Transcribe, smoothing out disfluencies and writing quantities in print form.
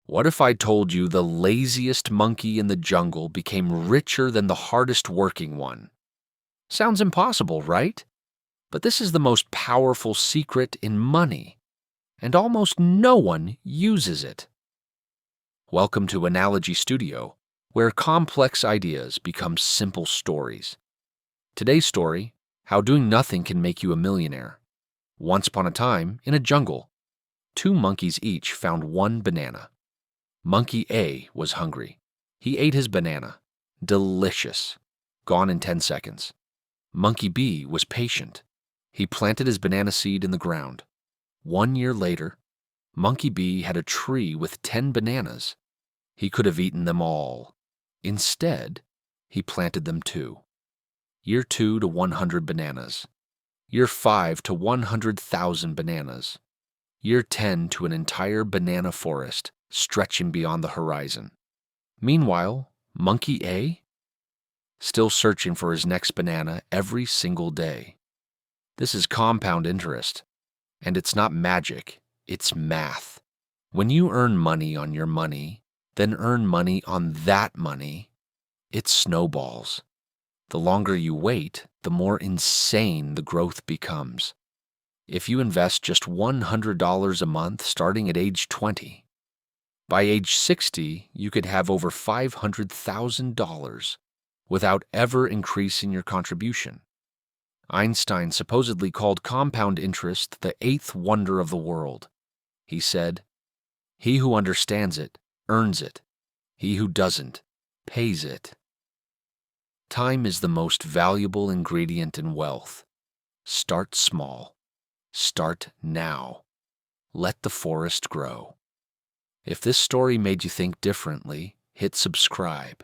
What if I told you the laziest monkey in the jungle became richer than the hardest working one? Sounds impossible, right? But this is the most powerful secret in money, and almost no one uses it. Welcome to Analogy Studio, where complex ideas become simple stories. Today's story, how doing nothing can make you a millionaire. Once upon a time, in a jungle, two monkeys each found one banana. Monkey A was hungry. He ate his banana. Delicious. Gone in 10 seconds. Monkey B was patient. He planted his banana seed in the ground. 1 year later, Monkey B had a tree with 10 bananas. He could have eaten them all. Instead, he planted them 2. Year 2 to 100 bananas. Year 5 to 100,000 bananas. Year 10 to an entire banana forest stretching beyond the horizon. Meanwhile, Monkey A? Still searching for his next banana every single day. This is compound interest. And it's not magic, it's math. When you earn money on your money, then earn money on that money, it snowballs. The longer you wait, the more insane the growth becomes. If you invest just $100 a month starting at age 20, by age 60, you could have over $500,000 without ever increasing your contribution. Einstein supposedly called compound interest the 8th wonder of the world. He said, "He who understands it earns it. He who doesn't pays it." Time is the most valuable ingredient in wealth. Start small. Start now. Let the forest grow. If this story made you think differently, hit subscribe.